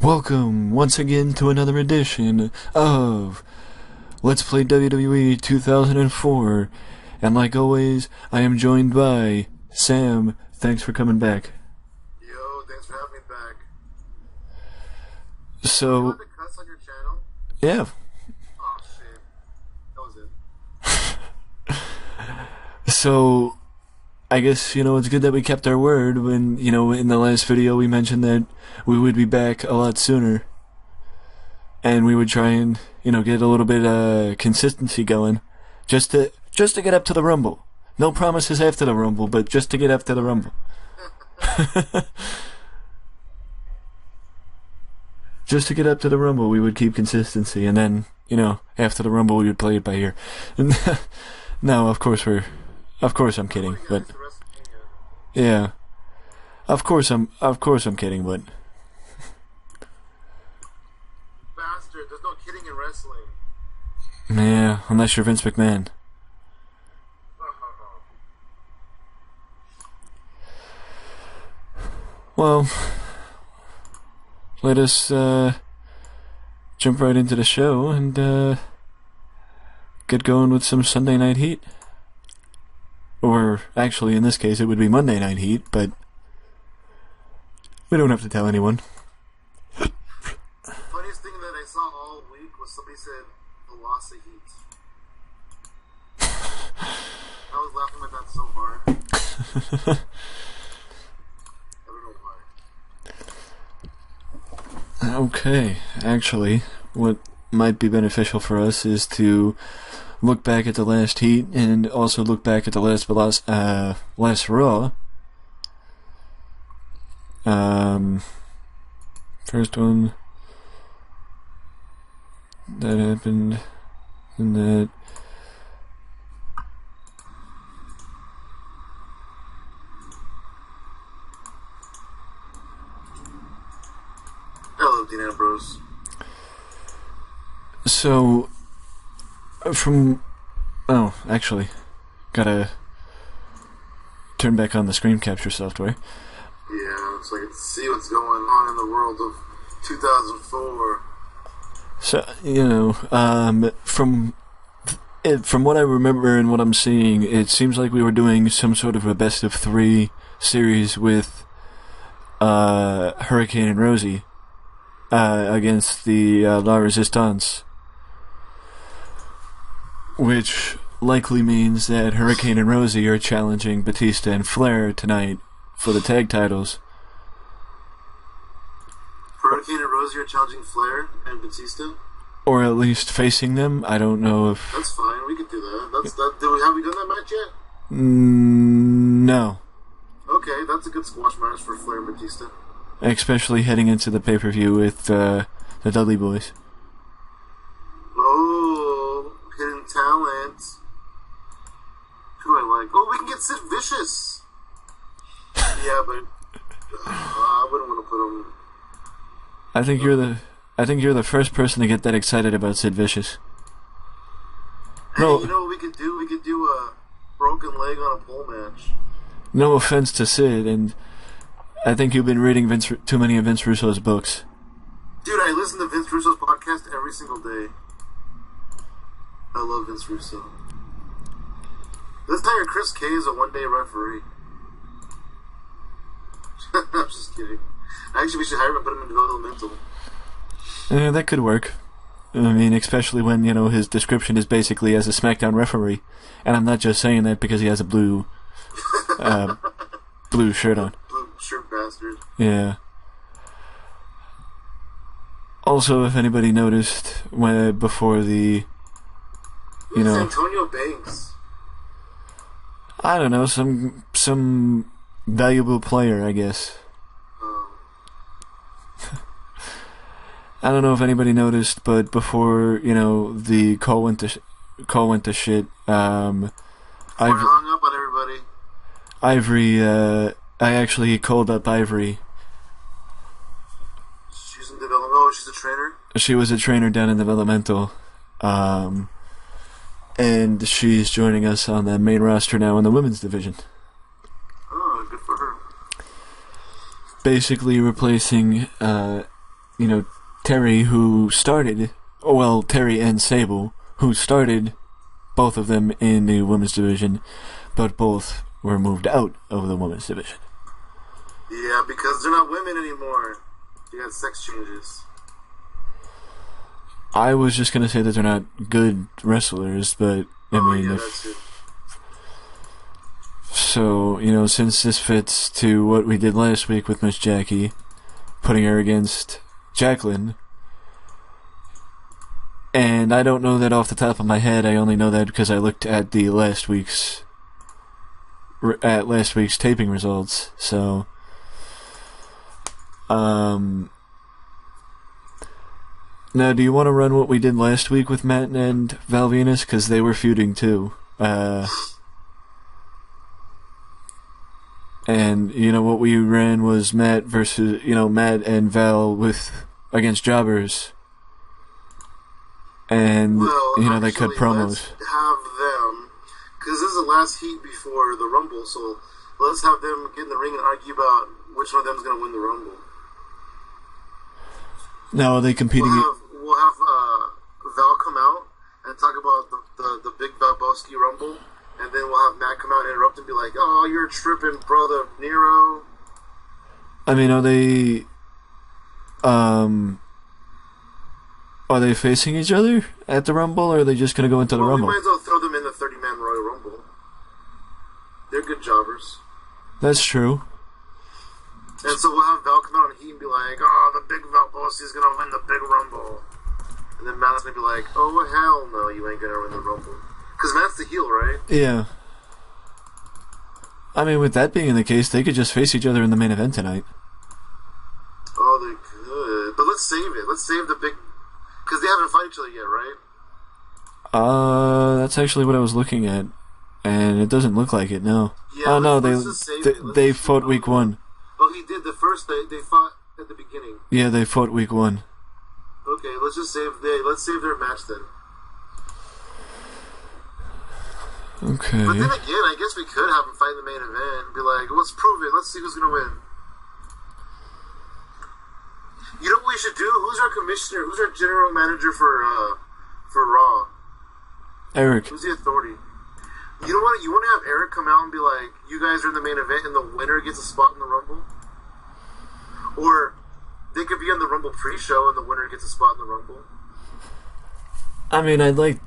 Welcome once again to another edition of Let's Play WWE 2004. And like always, I am joined by Sam. Thanks for coming back. Yo, thanks for having me back. So, you want to cuss on your channel? yeah. Oh shit. That was it. So, I guess, it's good that we kept our word when, in the last video we mentioned that we would be back a lot sooner. And we would try and, get a little bit of consistency going. Just to get up to the Rumble. No promises after the Rumble, but just to get up to the Rumble. Just to get up to the Rumble, we would keep consistency. And then, after the Rumble, we would play it by ear. No, of course I'm kidding, but yeah, of course I'm kidding, but bastard, there's no kidding in wrestling. Yeah, unless you're Vince McMahon. Well, let us jump right into the show and get going with some Sunday Night Heat. Or, actually, in this case, it would be Monday Night Heat, but we don't have to tell anyone. Funniest thing that I saw all week was somebody said, Velocity Heat. I was laughing at that so hard. I don't know why. Okay, actually, what might be beneficial for us is to look back at the last Heat and also look back at the last Raw. First one that happened, and that. Hello, Dean Ambrose. So, actually, gotta turn back on the screen capture software. Yeah, so I can see what's going on in the world of 2004. So, from what I remember and what I'm seeing, it seems like we were doing some sort of a best of 3 series with Hurricane and Rosie against the La Resistance. Which likely means that Hurricane and Rosie are challenging Batista and Flair tonight for the tag titles. Hurricane and Rosie are challenging Flair and Batista? Or at least facing them. I don't know if... That's fine, we could do that. Have we done that match yet? No. Okay, that's a good squash match for Flair and Batista. Especially heading into the pay-per-view with the Dudley Boys. Oh, hidden talent. Who do I like? Oh, we can get Sid Vicious. Yeah, but I wouldn't want to put him. I think you're the first person to get that excited about Sid Vicious. Hey, No, you know what we could do? We could do a broken leg on a pole match. no offense to Sid, and I think you've been reading too many of Vince Russo's books. Dude, I listen to Vince Russo's podcast every single day. I love Vince Russo. Let's hire Chris K as a one-day referee. I'm just kidding. Actually, we should hire him and put him in developmental. That could work. I mean, especially when, his description is basically as a SmackDown referee. And I'm not just saying that because he has a blue shirt on. Blue shirt bastard. Yeah. Also, if anybody noticed, before the, Who's Antonio Banks? I don't know, some valuable player, I guess. I don't know if anybody noticed, but before the call went to shit. I hung up on everybody. Ivory, I actually called up Ivory. She's in development. Oh, she's a trainer. She was a trainer down in developmental, and she's joining us on the main roster now in the women's division. Oh, good for her. Basically replacing Terry, Terry and Sable, who started both of them in the women's division, but both were moved out of the women's division. Yeah, because they're not women anymore. They got sex changes. I was just gonna say that they're not good wrestlers, but that's it. So, since this fits to what we did last week with Miss Jackie, putting her against Jacqueline, and I don't know that off the top of my head, I only know that because I looked at the last week's taping results, so, now, do you want to run what we did last week with Matt and Val Venus? Because they were feuding too. And, what we ran was Matt and Val against jobbers. And, they cut promos. Let's have them, because this is the last heat before the Rumble, so let's have them get in the ring and argue about which one of them is going to win the Rumble. Now, are they competing? We'll have Val come out and talk about the Big Valboski Rumble, and then we'll have Matt come out and interrupt and be like, "Oh, you're tripping, brother Nero." I mean, are they facing each other at the Rumble, or are they just going to go into the Rumble? We might as well throw them in the 30-man Royal Rumble. They're good jobbers. That's true. And so we'll have Val come out and he and be like, "Oh, the Big Valboski is going to win the Big Rumble." And then Matt's going to be like, "Oh, hell no, you ain't going to win the Rumble." Because Matt's the heel, right? Yeah. I mean, with that being the case, they could just face each other in the main event tonight. Oh, they could. But let's save it. Let's save the big... Because they haven't fought each other yet, right? That's actually what I was looking at. And it doesn't look like it, no. Yeah, oh, no, they fought week 1. Oh, he did. The first they fought at the beginning. Yeah, they fought week 1. Okay, let's save their match then. Okay. But then again, I guess we could have them fight in the main event and be like, let's prove it. Let's see who's going to win. You know what we should do? Who's our commissioner? Who's our general manager for Raw? Eric. Who's the authority? You know what? You want to have Eric come out and be like, you guys are in the main event and the winner gets a spot in the Rumble? Or they could be on the Rumble pre-show and the winner gets a spot in the Rumble? I mean, I'd like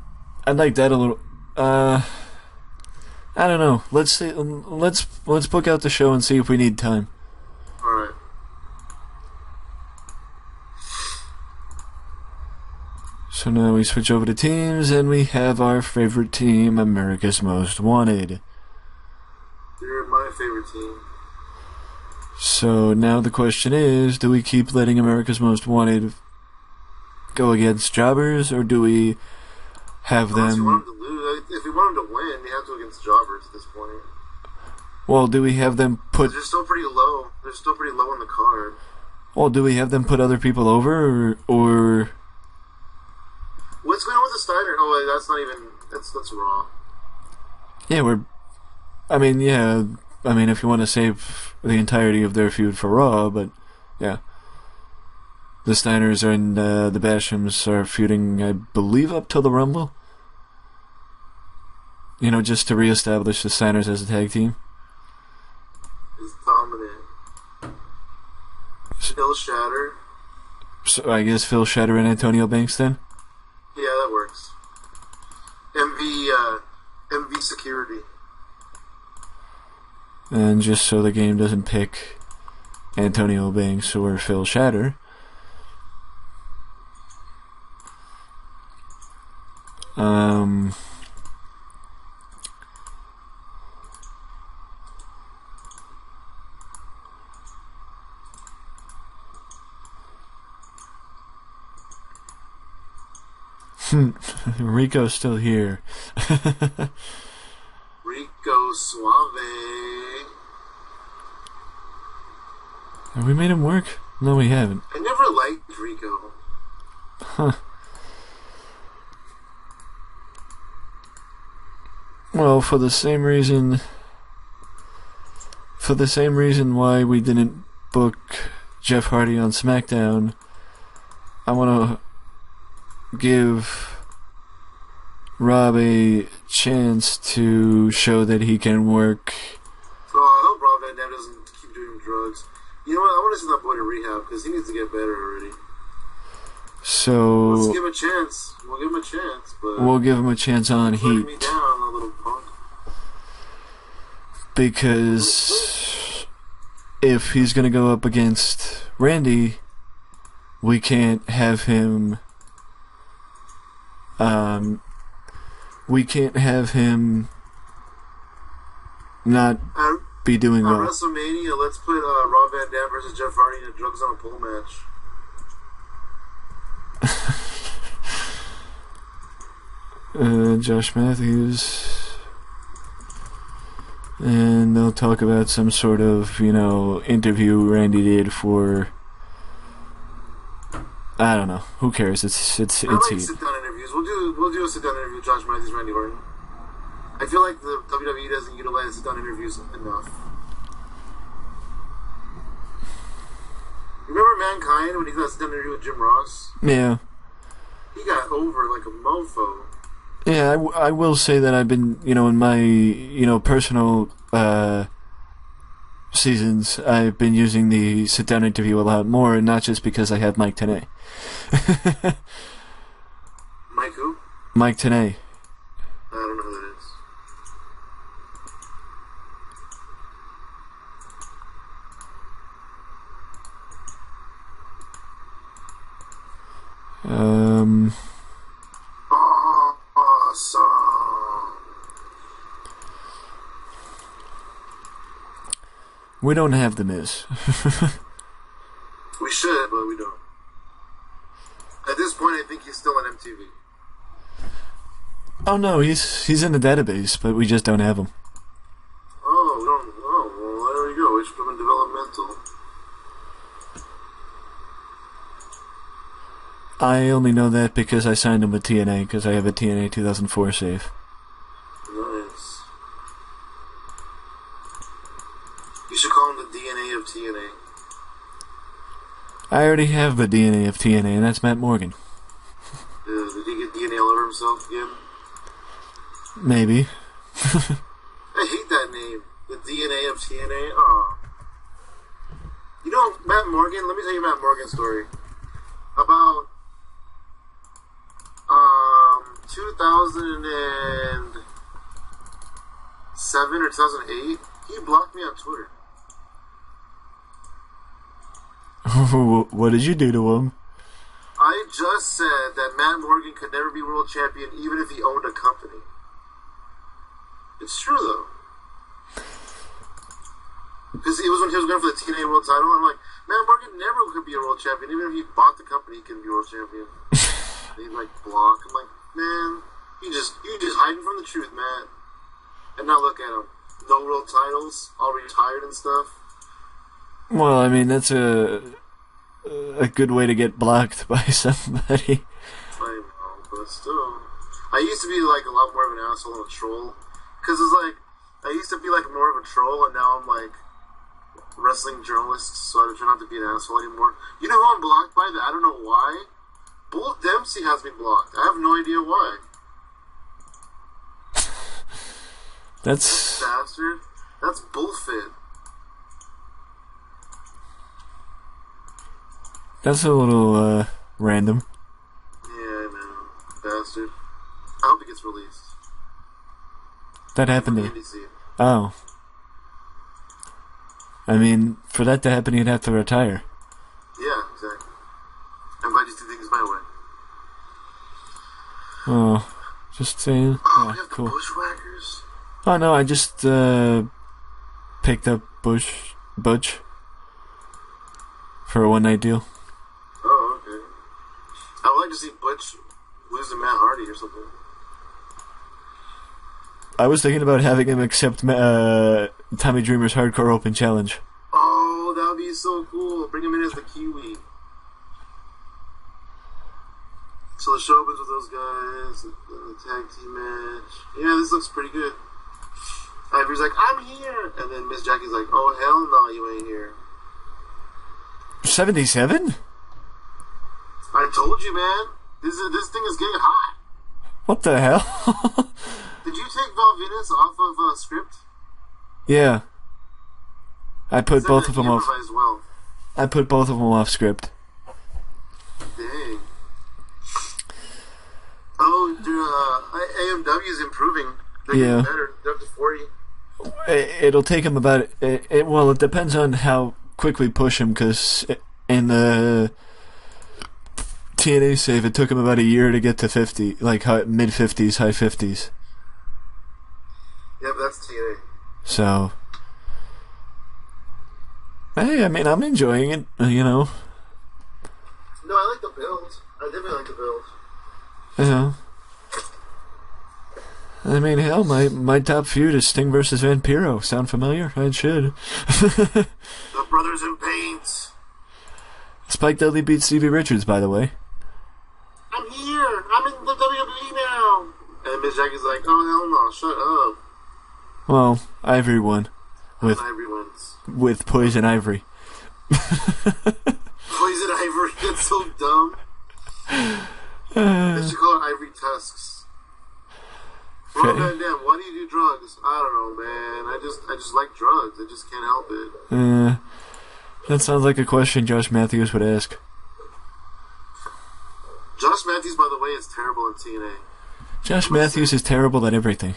that a little. I don't know. Let's see. Let's book out the show and see if we need time. All right. So now we switch over to teams, and we have our favorite team, America's Most Wanted. They're my favorite team. So now the question is, do we keep letting America's Most Wanted go against jobbers, or do we have them... If we want them to lose, if we want them to win, they have to go against jobbers at this point. Well, do we have them put... They're still pretty low. They're still pretty low on the card. Well, do we have them put other people over, or... What's going on with the Steiner? Oh, wait, that's not even... That's Raw. Yeah, I mean, if you want to save the entirety of their feud for Raw, but, yeah. The Steiners and the Bashams are feuding, I believe, up till the Rumble. You know, just to reestablish the Steiners as a tag team. He's dominant. Phil Shatter. So I guess Phil Shatter and Antonio Banks then? Yeah, that works. MV Security. And just so the game doesn't pick Antonio Banks or Phil Shatter, Rico's still here. Rico Suave. Have we made him work? No, we haven't. I never liked Rico. Huh. Well, for the same reason why we didn't book Jeff Hardy on SmackDown I want to give Rob a chance to show that he can work. Oh, I hope Rob Van Dam doesn't keep doing drugs. You know what? I want to send that boy to rehab because he needs to get better already. So let's give him a chance. We'll give him a chance, but we'll give him a chance on Heat. me down, a little punk. Because if he's gonna go up against Randy, we can't have him. We can't have him not be doing well. At WrestleMania, let's put Rob Van Dam versus Jeff Hardy in a drugs on a pole match. Josh Matthews. And they'll talk about some sort of, interview Randy did for... I don't know. Who cares? It's Heat. sit-down interviews. We'll do a sit-down interview with Josh Matthews, Randy Orton. I feel like the WWE doesn't utilize sit-down interviews enough. Remember Mankind when he got a sit-down interview with Jim Ross? Yeah. He got over like a mofo. Yeah, I will say that I've been, in my, personal seasons, I've been using the sit-down interview a lot more, and not just because I have Mike Tenay. Mike who? Mike Tenay. I don't know who that is. We don't have The Miz. We should, but we don't. At this point, I think he's still on MTV. Oh no, he's in the database, but we just don't have him. Oh, we don't. Oh, well, there we go. We should put him in developmental. I only know that because I signed him with TNA, because I have a TNA 2004 save. Nice. You should call him the DNA of TNA. I already have the DNA of TNA, and that's Matt Morgan. Did he get DNA all over himself again? Maybe. I hate that name. The DNA of TNA. Oh. You know, Matt Morgan, let me tell you Matt Morgan's story. About 2007 or 2008, he blocked me on Twitter. What did you do to him? I just said that Matt Morgan could never be world champion even if he owned a company. It's true though. Because it was when he was going for the TNA world title. I'm like, Matt Morgan never could be a world champion. Even if he bought the company, he couldn't be world champion. He'd like block. I'm like, man, you just hiding from the truth, man. And now look at him. No world titles, all retired and stuff. Well, I mean, that's a good way to get blocked by somebody. I know, but still. I used to be like a lot more of an asshole and a troll. Because it's like, I used to be like more of a troll, and now I'm like wrestling journalist, so I try not to be an asshole anymore. You know who I'm blocked by? That I don't know why. Bull Dempsey has me blocked. I have no idea why. That's bastard. That's bullfit. That's a little random. Yeah, I know. Bastard. I hope it gets released. That happened to... Oh. I mean, for that to happen, he'd have to retire. Yeah, exactly. I'm glad you see things my way. Oh, just saying. Oh, Yeah, we have cool. the Bushwhackers. Oh no, I just picked up Butch for a one-night deal. Oh, okay. I would like to see Butch lose to Matt Hardy or something. I was thinking about having him accept Tommy Dreamer's Hardcore Open Challenge. Oh, that would be so cool. Bring him in as the Kiwi. So the show opens with those guys, the tag team match. Yeah, this looks pretty good. Ivory's like, I'm here! And then Miss Jackie's like, oh, hell no, you ain't here. 77? I I told you, man. This thing is getting hot. What the hell? Did you take Val Venus off of script? Yeah. I put Said both that of he them off. improvised well. I put both of them off script. Dang. Oh, AMW is improving. They're getting better. They're up to 40. It'll take him about... well, it depends on how quick we push him, because in the TNA save, it took him about a year to get to 50, like mid-50s, high 50s. Yep, that's TNA. So... Hey, I mean, I'm enjoying it, you know. No, I like the build. I definitely like the build. Yeah. I mean, hell, my top feud is Sting versus Vampiro. Sound familiar? It should. The Brothers in Paint. Spike Dudley beat Stevie Richards, by the way. I'm here. I'm in the WWE now. And Miss Jackie's like, oh, hell no, shut up. Well, Ivory won. Ivory wins. With Poison Ivory. Poison Ivory, that's so dumb. They should call it Ivory Tusks. Rob Van Dam, why do you do drugs? I don't know, man. I just like drugs. I just can't help it. That sounds like a question Josh Matthews would ask. Josh Matthews, by the way, is terrible in TNA. Josh Matthews is terrible at everything.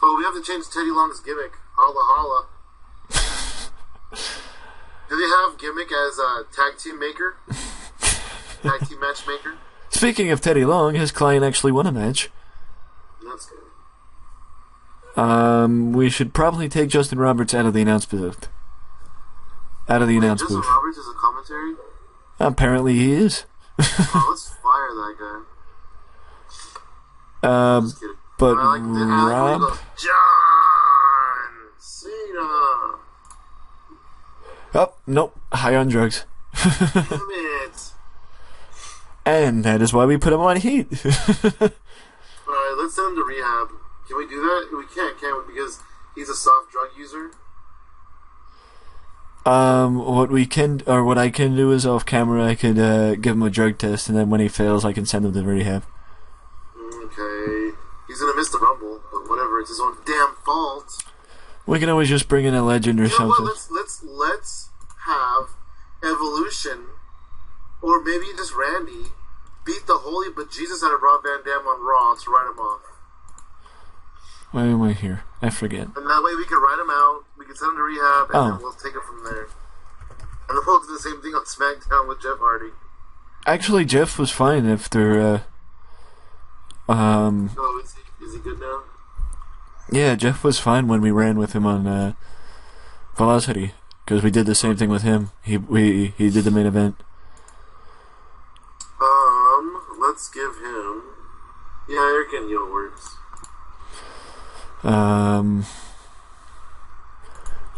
Oh, we have to change Teddy Long's gimmick. Holla holla. Do they have gimmick as a tag team maker? Tag team matchmaker? Speaking of Teddy Long, his client actually won a match. That's good. We should probably take Justin Roberts out of the announce booth. Out of the announce Justin booth. Roberts is a commentary? Apparently he is. Oh, let's fire that guy. Just kidding. But I like Rob... when he goes, John Cena. Oh, nope. High on drugs. Damn it. And that is why we put him on heat. Alright, let's send him to rehab. Can we do that? We can't we? Because he's a soft drug user. What I can do is off camera, I could give him a drug test, and then when he fails, I can send him to rehab. Okay. He's gonna miss the Rumble, but whatever, it's his own damn fault. We can always just bring in a legend or something. What? Let's have Evolution, or maybe just Randy, beat the holy bejesus out of Rob Van Dam on Raw to write him off. Why am I here? I forget. And that way we can write him out, we can send him to rehab, and then we'll take it from there. And then we'll do the same thing on SmackDown with Jeff Hardy. Actually, Jeff was fine after, Oh, is he good now? Yeah, Jeff was fine when we ran with him on, Velocity. Because we did the same thing with him. He did the main event. Let's give him... Yeah, Eric and Yo works. I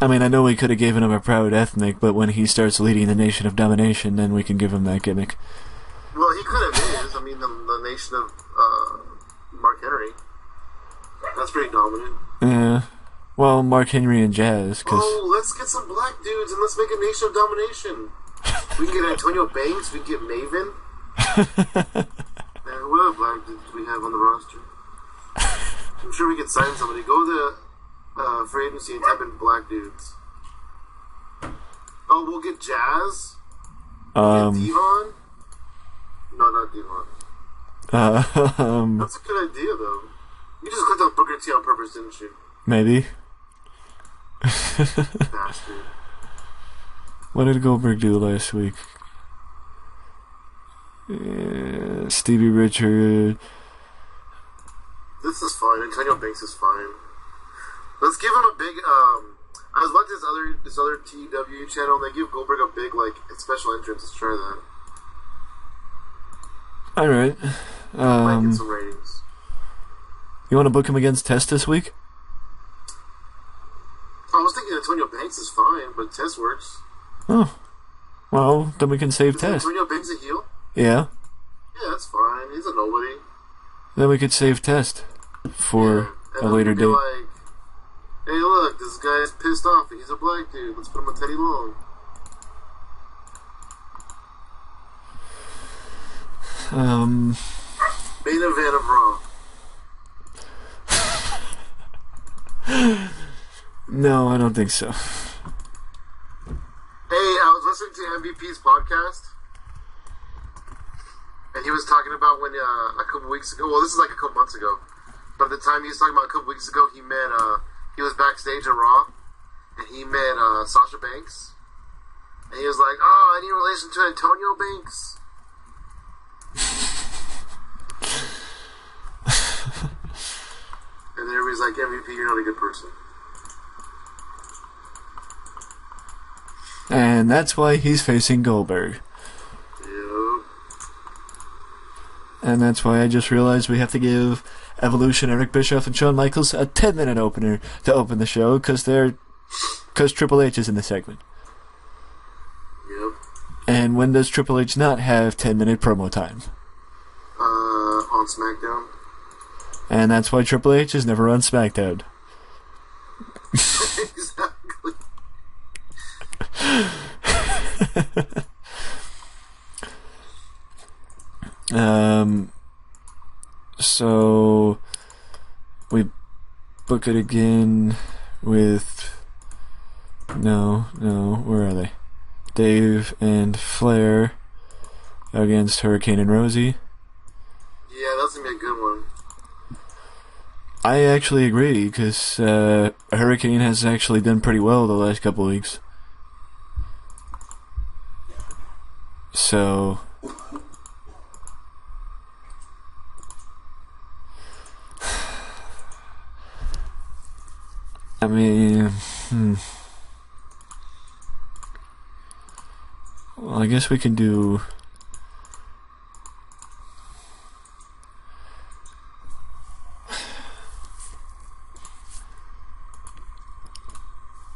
mean, I know we could have given him a proud ethnic, but when he starts leading the Nation of Domination, then we can give him that gimmick. Well, he could have is. I mean, the Nation of Mark Henry. That's pretty dominant. Yeah. Well, Mark Henry and Jazz, cause... Oh, let's get some black dudes and let's make a Nation of Domination. We can get Antonio Banks, we can get Maven. Man, what other black dudes do we have on the roster? I'm sure we could sign somebody. Go to free agency and type in black dudes. Oh, we'll get Jazz? We'll get Devon? No, not Devon. That's a good idea, though. You just clicked on Booker T on purpose, didn't you? Maybe. Bastard. What did Goldberg do last week? Stevie Richard. This is fine. Antonio Banks is fine. Let's give him a big. I was watching this other TEW channel. And they give Goldberg a big special entrance. Let's try that. All right. Might get some ratings. You want to book him against Test this week? I was thinking Antonio Banks is fine, but Test works. Oh. Well, then we can save Is Test. Antonio Banks a heel? Yeah. Yeah, that's fine. He's a nobody. Then we could save Test for a later date. Like, hey, look, this guy's pissed off. He's a black dude. Let's put him with Teddy Long. Main event of Raw. No, I don't think so. Hey, I was listening to MVP's podcast, and he was talking about when a couple weeks ago. Well, this is like a couple months ago, but at the time he was talking about a couple weeks ago, he was backstage at Raw, and he met Sasha Banks, and he was like, "Oh, any relation to Antonio Banks?" And everybody's like, "MVP, you're not a good person." And that's why he's facing Goldberg. Yep. And that's why I just realized we have to give Evolution, Eric Bischoff, and Shawn Michaels a 10-minute opener to open the show because Triple H is in the segment. Yep. And when does Triple H not have 10-minute promo time? On SmackDown. And that's why Triple H is never on SmackDown. Exactly. So we book it again with where are they? Dave and Flair against Hurricane and Rosie. Yeah, that's gonna be a good one. I actually agree because Hurricane has actually done pretty well the last couple of weeks. So I mean, well, I guess we can do.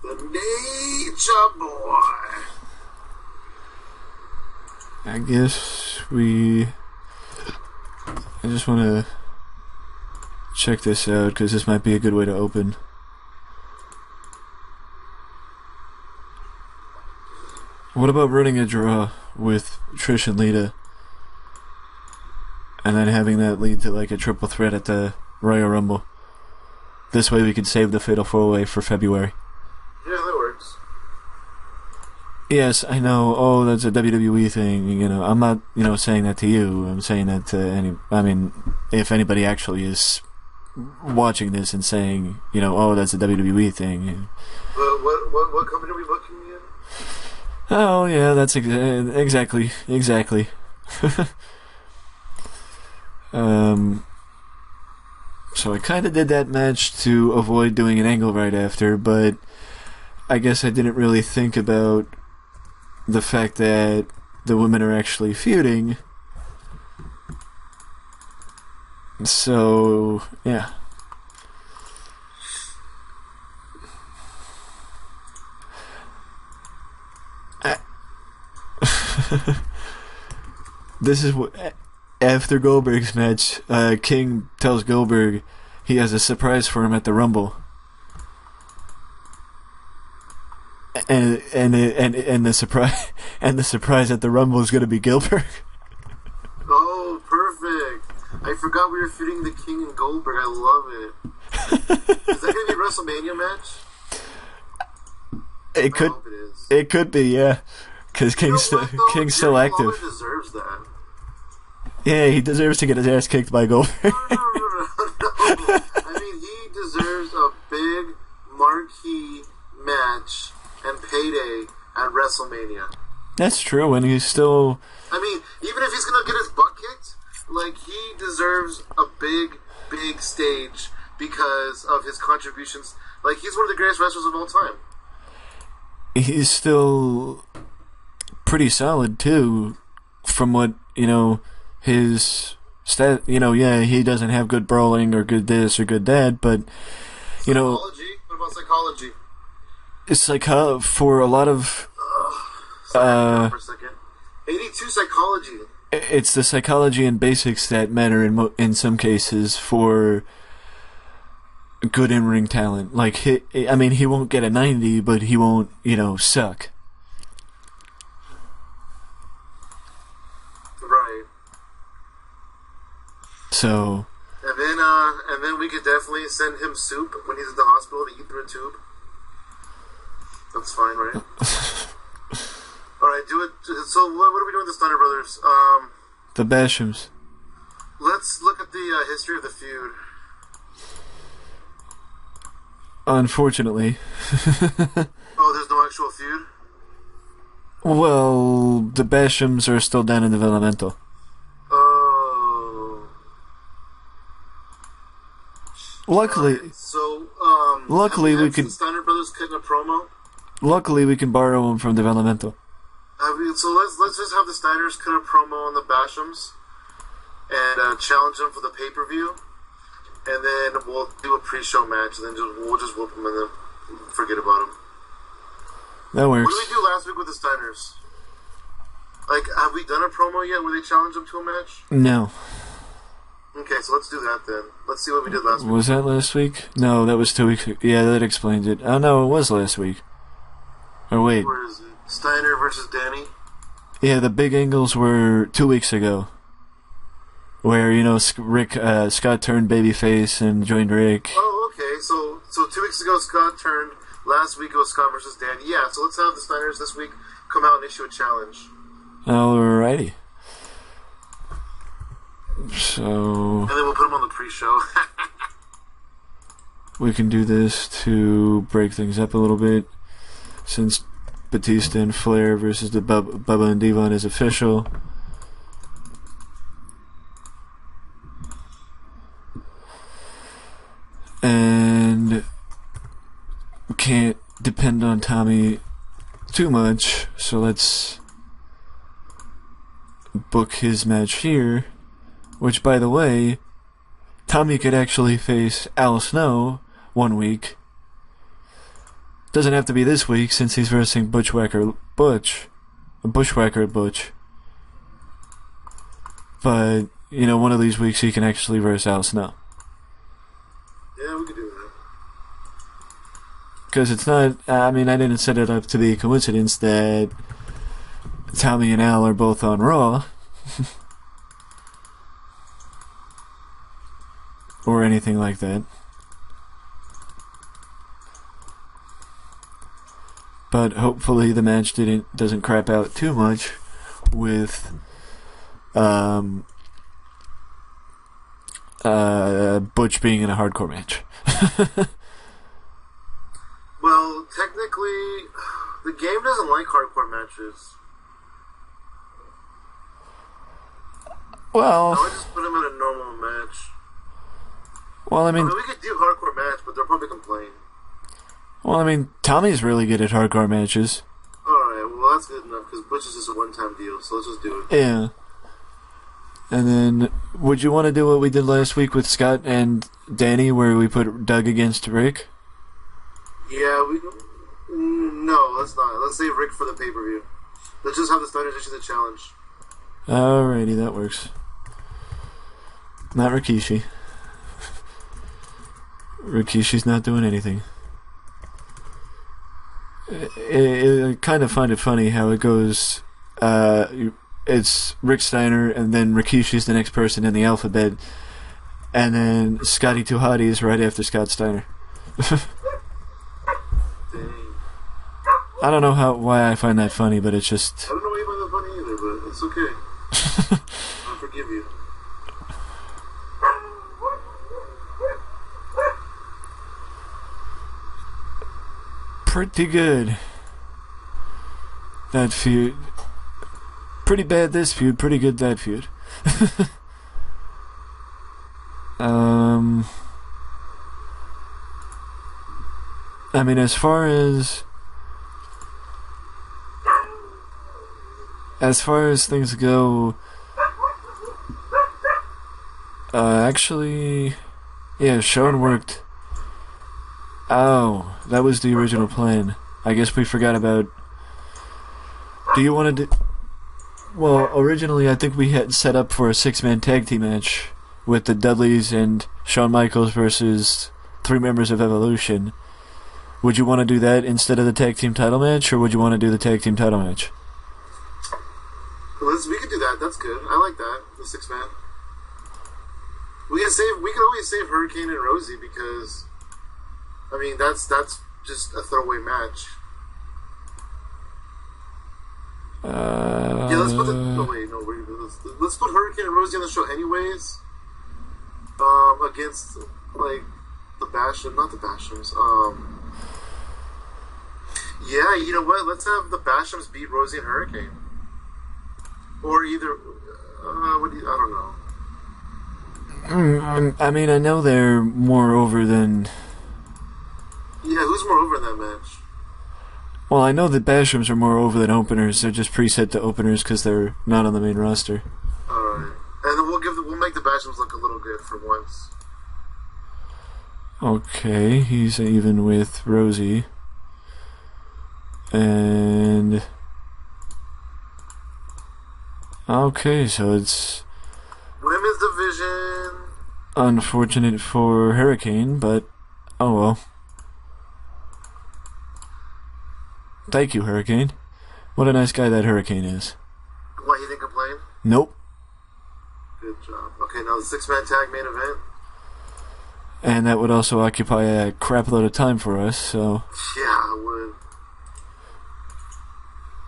The Nature Boy. I guess I just want to check this out because this might be a good way to open. What about running a draw with Trish and Lita and then having that lead to like a triple threat at the Royal Rumble? This way we could save the Fatal 4-Way for February. Yeah, that works. Yes, I know. Oh, that's a WWE thing. You know, I'm not, saying that to you. I'm saying that to if anybody actually is watching this and saying, oh, that's a WWE thing. What company are we booking again? Oh, yeah, that's exactly. So I kind of did that match to avoid doing an angle right after, but I guess I didn't really think about the fact that the women are actually feuding. So, yeah. This is what after Goldberg's match, King tells Goldberg he has a surprise for him at the Rumble, and the surprise at the Rumble is going to be Goldberg. Oh, perfect! I forgot we were feuding the King and Goldberg. I love it. Is that going to be a WrestleMania match? It could. I hope it is. It could be, yeah. Because King's still active. Lawler deserves that. Yeah, he deserves to get his ass kicked by Goldberg. No. I mean, he deserves a big marquee match and payday at WrestleMania. That's true, and he's still. I mean, even if he's gonna get his butt kicked, like, he deserves a big stage because of his contributions. Like, he's one of the greatest wrestlers of all time. He's still pretty solid too, from what his stat. Yeah, he doesn't have good brawling or good this or good that, but Psychology? What about psychology? it's like for a lot of. Sorry, for a second. 82 psychology. It's the psychology and basics that matter in some cases for good in-ring talent. Like, he won't get a 90, but he won't, suck. Right. So, and then we could definitely send him soup when he's at the hospital to eat through a tube. That's fine, right? All right, do it. So, what are we doing with the Steiner brothers? the Bashams. Let's look at the history of the feud. Unfortunately. Oh, there's no actual feud? Well, the Bashams are still down in developmental. Oh. Luckily, Right, so, luckily we could. the Steiner brothers cutting a promo. Luckily, we can borrow them from developmental. So let's just have the Steiners cut a promo on the Bashams and challenge them for the pay-per-view, and then we'll do a pre-show match, and then we'll just whoop them and then forget about them. That works. What did we do last week with the Steiners? Like, have we done a promo yet where they challenged them to a match? No. Okay, so let's do that then. Let's see what we did last week. Was that last week? No, that was 2 weeks ago. Yeah, that explains it. Oh, no, it was last week. Or wait. Where is it? Steiner versus Danny? Yeah, the big angles were 2 weeks ago. Where, you know, Scott turned babyface and joined Rick. Oh, okay. So 2 weeks ago, Scott turned. Last week, it was Scott versus Danny. Yeah, so let's have the Steiners this week come out and issue a challenge. Alrighty. So... And then we'll put them on the pre-show. we can do this to break things up a little bit. Since Batista and Flair versus the Bubba and Devon is official. And we can't depend on Tommy too much, so let's book his match here. Which, by the way, Tommy could actually face Al Snow 1 week. Doesn't have to be this week since he's versing Bushwhacker Butch. But, you know, one of these weeks he can actually verse Al Snow. Yeah, we could do that. Because it's not, I mean, I didn't set it up to be a coincidence that Tommy and Al are both on Raw. Or anything like that. But hopefully the match doesn't crap out too much with Butch being in a hardcore match. Well, technically, the game doesn't like hardcore matches. Well, I would just put him in a normal match. Well, I I mean, mean, we could do hardcore match, but they'll probably complain. Tommy's really good at hardcore matches. Alright, well that's good enough, because Butch is just a one-time deal, so let's just do it. Yeah. And then, would you want to do what we did last week with Scott and Danny, where we put Doug against Rick? Yeah, no, let's not. Let's save Rick for the pay-per-view. Let's just have the Steiners issue the challenge. Alrighty, that works. Not Rikishi. Rikishi's not doing anything. I kind of find it funny how it goes. It's Rick Steiner, and then Rikishi's the next person in the alphabet, and then Scotty 2 Hotties right after Scott Steiner. Dang. I don't know why I find that funny, but it's just. I don't know why you find that funny either, but it's okay. I'll forgive you. Pretty good. That feud. Pretty bad this feud, pretty good that feud. I mean, as far as things go, actually, yeah, Sean worked. Oh, that was the original plan. I guess we forgot about. Do you want to do? Well, originally I think we had set up for a 6-man tag team match with the Dudleys and Shawn Michaels versus 3 members of Evolution. Would you want to do that instead of the tag team title match, or would you want to do the tag team title match? We could do that. That's good. I like that. The 6-man. We can always save Hurricane and Rosie because, I mean, that's just a throwaway match. Yeah, let's put the. No, wait, no, let's put Hurricane and Rosie on the show anyways. Against like the Basham, not the Bashams. Yeah, you know what? Let's have the Bashams beat Rosie and Hurricane, or either. I don't know. I mean, I know they're more over than. Yeah, who's more over in that match? Well, I know the Bashams are more over than openers. They're just preset to openers because they're not on the main roster. Alright. And then we'll make the Bashams look a little good for once. Okay, he's even with Rosie. And... Okay, so it's... Women's division. Unfortunate for Hurricane, but... Oh well. Thank you, Hurricane. What a nice guy that Hurricane is. What, he didn't complain? Nope. Good job. Okay, now the 6-man tag main event. And that would also occupy a crap load of time for us, so... Yeah, it would.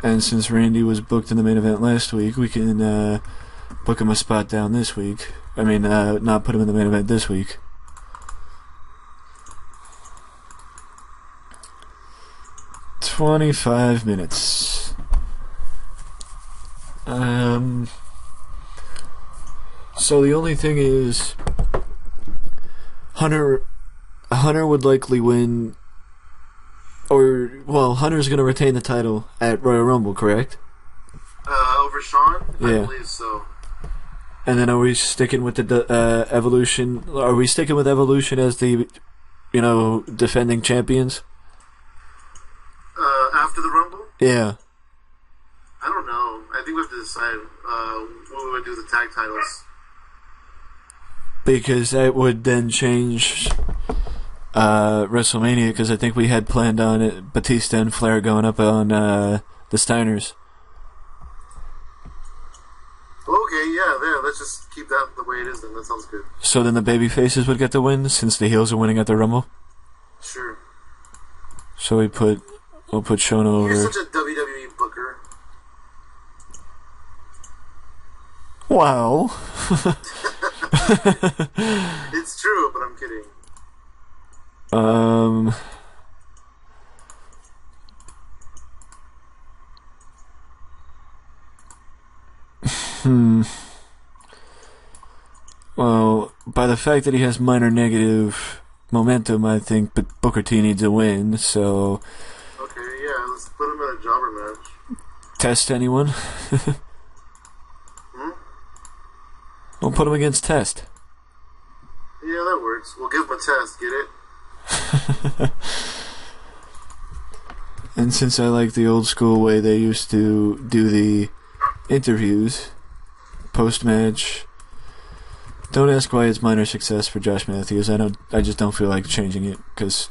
And since Randy was booked in the main event last week, we can book him a spot down this week. I mean, not put him in the main event this week. "25 minutes. So the only thing is, Hunter would likely win, or, well, Hunter's going to retain the title at Royal Rumble, correct? Over Sean? Yeah. I believe so. And then are we sticking with the Evolution? Are we sticking with Evolution as the, defending champions? After the Rumble? Yeah. I don't know. I think we have to decide what we would do with the tag titles. Because that would then change WrestleMania, because I think we had planned on it, Batista and Flair going up on the Steiners. Okay, yeah, let's just keep that the way it is then. That sounds good. So then the baby faces would get the win, since the heels are winning at the Rumble? Sure. So we'll put Shona over. You're such a WWE booker. Wow. It's true, but I'm kidding. Well, by the fact that he has minor negative momentum, I think Booker T needs a win, so... Okay, yeah, let's put him in a jobber match. Test anyone? We'll put him against Test. Yeah, that works. We'll give him a test, get it? And since I like the old school way they used to do the interviews, post-match, don't ask why it's minor success for Josh Matthews. I just don't feel like changing it, because...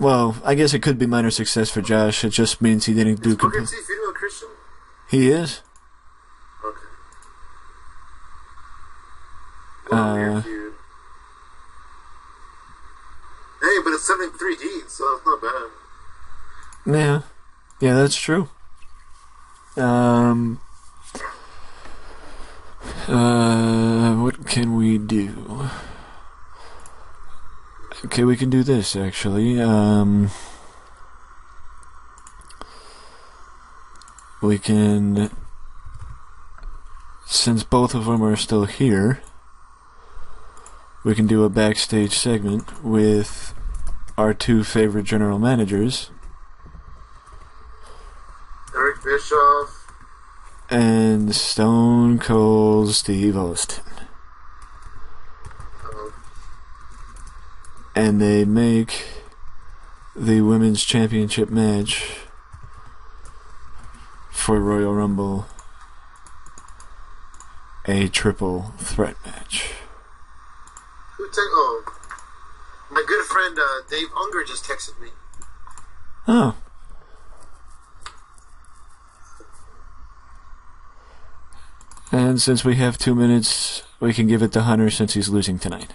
Well, I guess it could be minor success for Josh. It just means he didn't do... Is Booker T feuding with Christian? He is. Okay. Weird feud. Hey, but it's 73 heat, so it's not bad. Yeah, that's true. What can we do? Okay, we can do this, actually. We can... Since both of them are still here, we can do a backstage segment with our two favorite general managers. Eric Bischoff. And Stone Cold Steve Austin. And they make the Women's Championship match for Royal Rumble a triple threat match. My good friend Dave Unger just texted me. Oh. And since we have 2 minutes, we can give it to Hunter since he's losing tonight.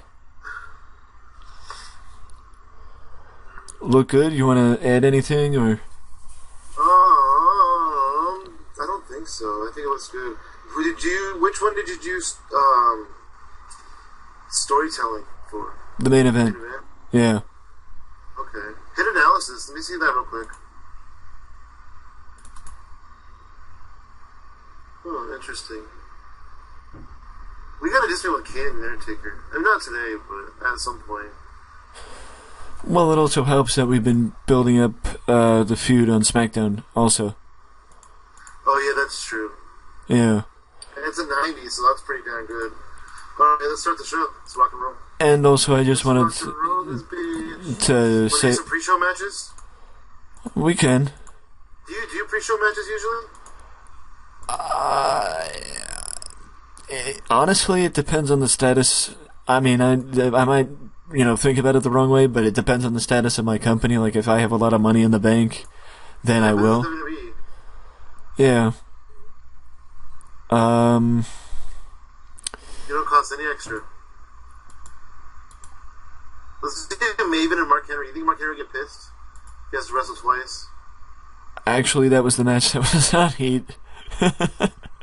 Look good? You want to add anything, or? I don't think so. I think it looks good. Which one did you do storytelling for? The main event. Yeah. Okay. Hit analysis. Let me see that real quick. Oh, interesting. We got a dispute with Kane and Undertaker. I mean, not today, but at some point. Well, it also helps that we've been building up the feud on SmackDown, also. Oh, yeah, that's true. Yeah. And it's a 90s, so that's pretty damn good. Alright, let's start the show. Let's rock and roll. And also, I just wanted to say... some pre-show matches? We can. Do you pre-show matches usually? Honestly, it depends on the status. I mean, I might, think about it the wrong way, but it depends on the status of my company. Like, if I have a lot of money in the bank, then I will. WWE. Yeah. You don't cost any extra. Let's do Maven and Mark Henry. You think Mark Henry would get pissed? He has to wrestle twice. Actually, that was the match that was on Heat.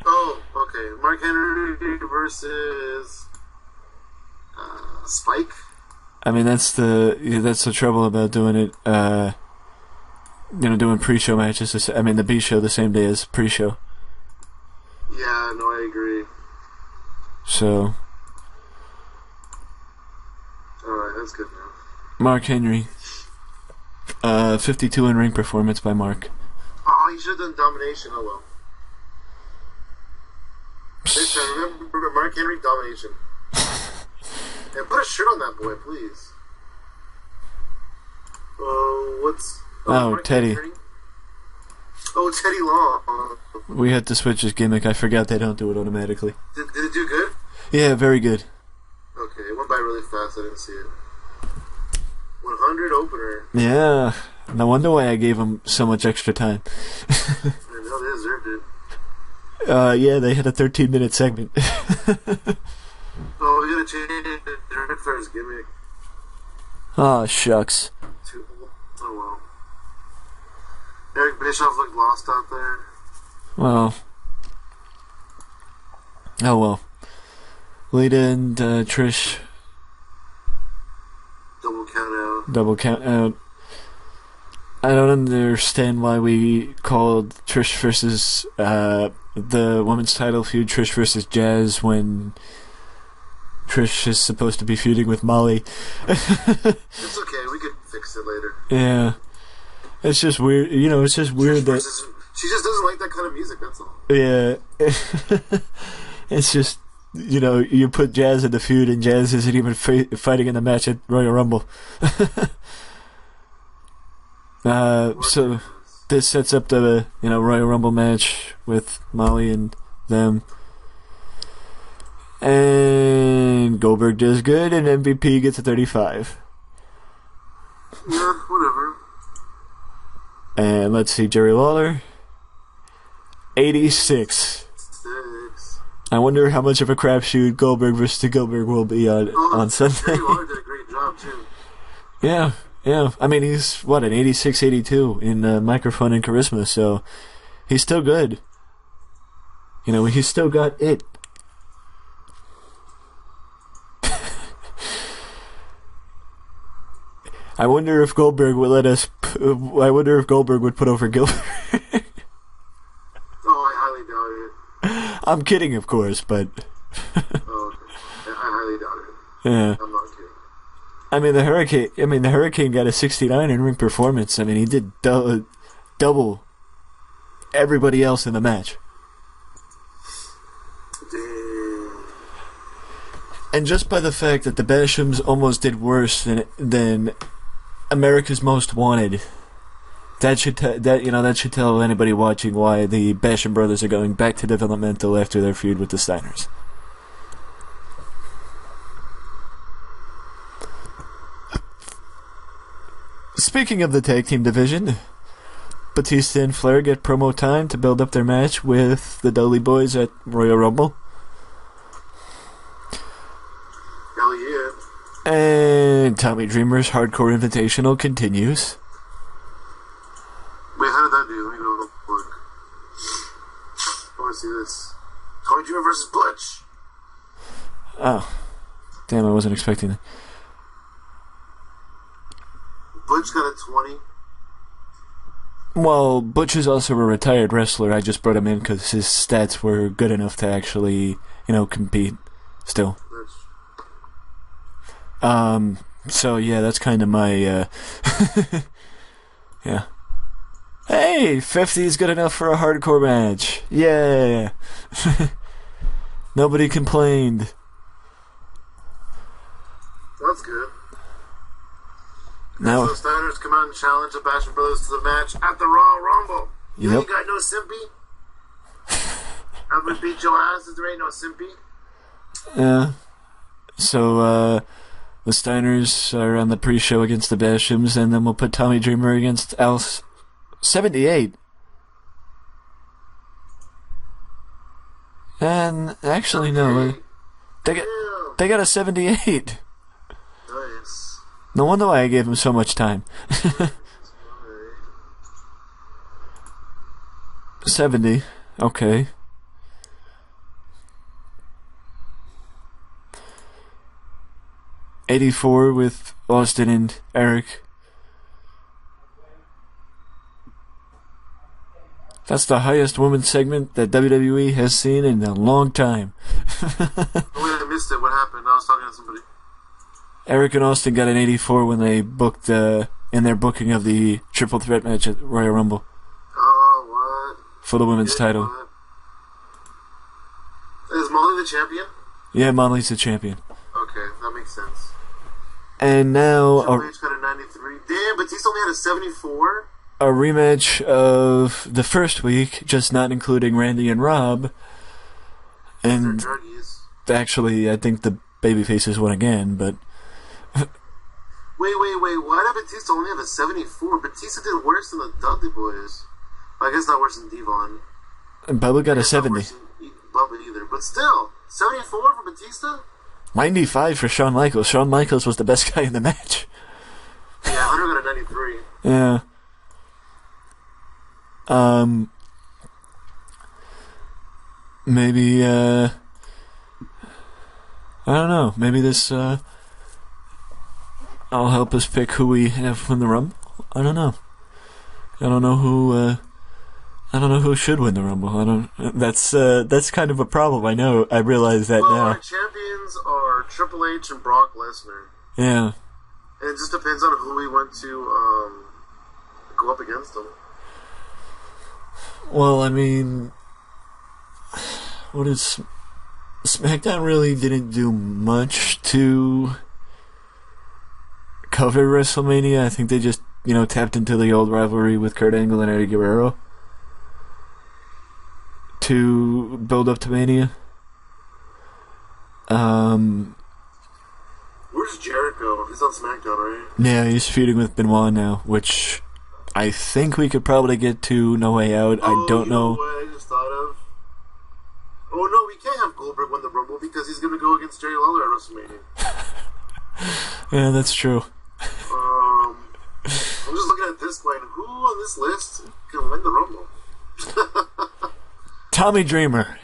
Oh, okay. Mark Henry versus Spike. I mean, that's the trouble about doing it. Doing pre-show matches. I mean, the B-show the same day as pre-show. Yeah, no, I agree. So. Alright, that's good now. Mark Henry. 52 in ring performance by Mark. Oh, he should have done domination. Oh well. Next time, remember Mark Henry domination. And put a shirt on that boy, please. What's... Oh, Teddy. Henry? Oh, Teddy Long. We had to switch his gimmick. I forgot they don't do it automatically. Did it do good? Yeah, very good. Okay, it went by really fast. I didn't see it. 100 opener. Yeah. No wonder why I gave him so much extra time. I know they deserved it. Yeah, they had a 13-minute segment. Oh, we gotta change Ric Flair's gimmick. Oh, shucks. Oh, well. Eric Bischoff looked lost out there. Well. Oh, well. Lita and Trish. Double count out. I don't understand why we called Trish versus the women's title feud Trish versus Jazz when Trish is supposed to be feuding with Molly. It's okay, we could fix it later. Yeah. It's just weird, it's just weird that... She just doesn't like that kind of music, that's all. Yeah. It's just, you put Jazz in the feud and Jazz isn't even fighting in the match at Royal Rumble. So this sets up the Royal Rumble match with Molly and them, and Goldberg does good, and MVP gets a 35. Yeah, whatever. And let's see, Jerry Lawler, 86. I wonder how much of a crapshoot Goldberg versus Goldberg will be on Sunday. Jerry Lawler did a great job too. Yeah. Yeah, I mean, he's, an 86, 82 in microphone and charisma, so he's still good. He's still got it. I wonder if Goldberg would put over Gilbert. Oh, I highly doubt it. I'm kidding, of course, but... Oh, okay. I highly doubt it. Yeah. I'm not kidding. I mean, the Hurricane got a 69 in ring performance. I mean, he did double everybody else in the match. Damn. And just by the fact that the Bashams almost did worse than America's Most Wanted, that should tell anybody watching why the Basham brothers are going back to developmental after their feud with the Steiners. Speaking of the tag team division, Batista and Flair get promo time to build up their match with the Dudley Boys at Royal Rumble. Hell yeah. And Tommy Dreamer's Hardcore Invitational continues. Wait, how did that do? Let me go look. I want to see this. Tommy Dreamer versus Butch. Oh. Damn, I wasn't expecting that. Butch got a 20. Well, Butch is also a retired wrestler. I just brought him in because his stats were good enough to actually, compete still. So yeah, that's kind of my, yeah. Hey, 50 is good enough for a hardcore match. Yeah. Nobody complained. That's good. Now, So the Steiners come out and challenge the Basham Brothers to the match at the Raw Rumble. You ain't got no simpy? I'm gonna beat your ass if there ain't no simpy. Yeah. So, the Steiners are on the pre-show against the Bashams, and then we'll put Tommy Dreamer against Al 78. And actually, no, they got a 78. Nice. No wonder why I gave him so much time. 70. Okay. '84 with Austin and Eric. That's the highest women's segment that WWE has seen in a long time. Oh, wait, I missed it. What happened? I was talking to somebody. Eric and Austin got an 84 when they booked in their booking of the triple threat match at Royal Rumble. Oh, what? For the women's title. What? Is Molly the champion? Yeah, Molly's the champion. Okay, that makes sense. And now Triple H got a 93. Damn, Batista only had a 74? a rematch of the first week, just not including Randy and Rob. And They're druggies. actually, I think the babyfaces won again, but Wait. Why did Batista only have a 74? Batista did worse than the Dudley Boys. I guess not worse than Devon. Bubba got a Not 70. worse than Bubba either. But still, 74 for Batista? 95 for Shawn Michaels. Shawn Michaels was the best guy in the match. Yeah, Hunter got a 93. Yeah. Maybe, I don't know. Maybe this, I'll help us pick who we have win the Rumble. I don't know. I don't know who should win the Rumble. That's kind of a problem. I know. I realize that Well, now. our champions are Triple H and Brock Lesnar. Yeah. And it just depends on who we want to, go up against them. Well, I mean, SmackDown really didn't do much to cover WrestleMania. I think they just, tapped into the old rivalry with Kurt Angle and Eddie Guerrero to build up to Mania. Where's Jericho? He's on SmackDown, right? Yeah, he's feuding with Benoit now, which I think we could probably get to No Way Out. I don't know. What I just thought of. Oh no, we can't have Goldberg win the Rumble because he's going to go against Jerry Lawler at WrestleMania. Yeah, that's true. I'm just looking at this going, who on this list can win the Rumble? Tommy Dreamer.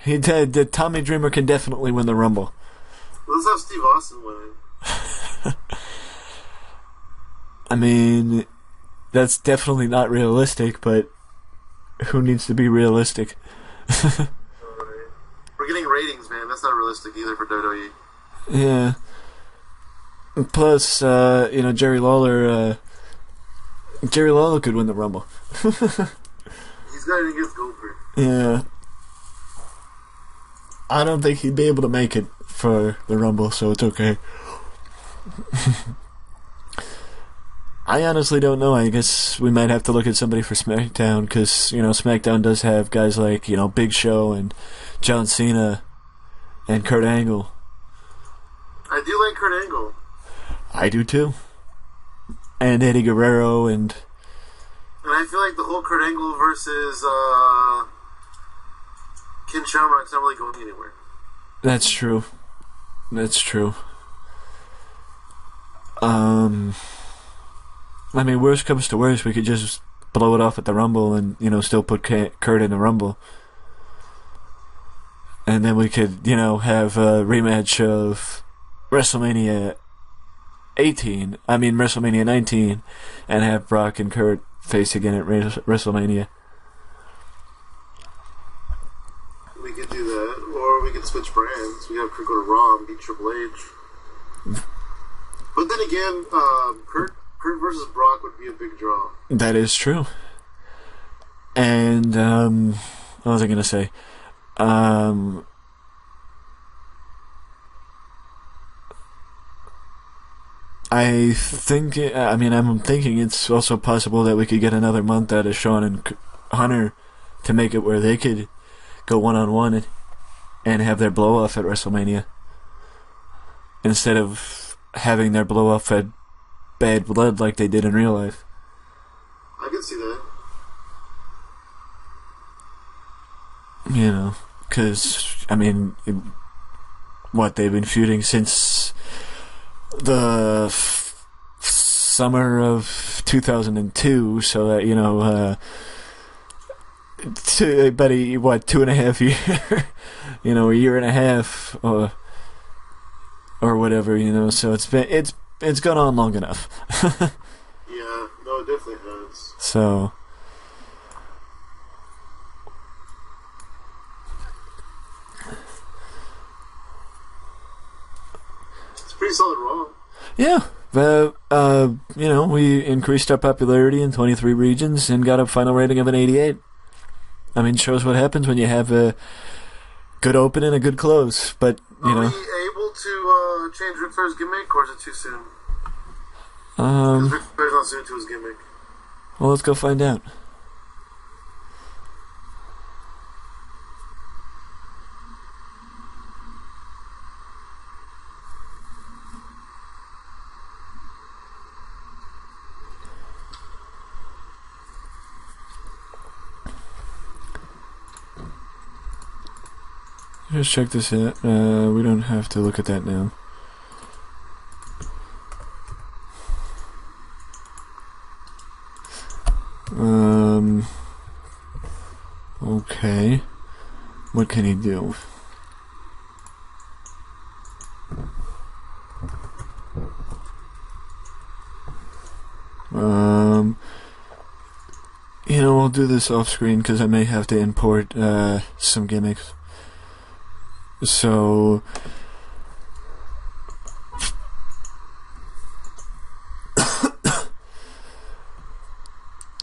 Tommy Dreamer can definitely win the Rumble. Let's have Steve Austin win it. I mean, that's definitely not realistic, but who needs to be realistic? Alright. We're getting ratings, man. That's not realistic either for WWE. Yeah. Plus, Jerry Lawler could win the Rumble. He's got it against Goldberg. Yeah. I don't think he'd be able to make it for the Rumble, so it's okay. I honestly don't know. I guess we might have to look at somebody for SmackDown, because, SmackDown does have guys like, Big Show and John Cena and Kurt Angle. I do like Kurt Angle. I do too. And Eddie Guerrero and I feel like the whole Kurt Angle versus Ken Shamrock's not really going anywhere. That's true. I mean, worst comes to worst, we could just blow it off at the Rumble and, still put Kurt in the Rumble. And then we could, have a rematch of WrestleMania 19, and have Brock and Kurt face again at WrestleMania. We could do that, or we could switch brands. We have Kurt go to Raw and beat Triple H. But then again, Kurt versus Brock would be a big draw. That is true. And what was I gonna say? I'm thinking it's also possible that we could get another month out of Shawn and Hunter to make it where they could go one-on-one and have their blow-off at WrestleMania, instead of having their blow-off at Bad Blood like they did in real life. I can see that. Because, they've been feuding since the summer of 2002, so that, about 2.5 years, a year and a half, or whatever, so it's gone on long enough. Yeah, no, it definitely has. So, it's pretty solid Raw. Yeah, we increased our popularity in 23 regions and got a final rating of an 88. Shows what happens when you have a good open and a good close. But, Are we able to change Ric Flair's gimmick, or is it too soon? Because Ric Flair's not suited to his gimmick. Well, let's go find out. Just check this out. We don't have to look at that now. Okay. What can he do? I'll do this off screen because I may have to import some gimmicks. So,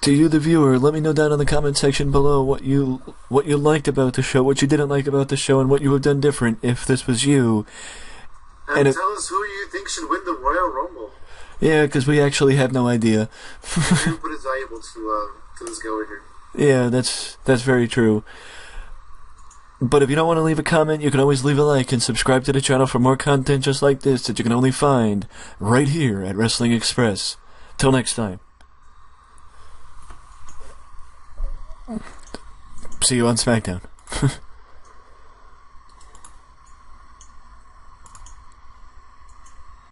to you, the viewer, let me know down in the comment section below what you liked about the show, what you didn't like about the show, and what you would have done different if this was you. And tell us who you think should win the Royal Rumble. Yeah, because we actually have no idea. Input is valuable to this guy over here. Yeah, that's very true. But if you don't want to leave a comment, you can always leave a like and subscribe to the channel for more content just like this that you can only find right here at Wrestling Express. Till next time. See you on SmackDown.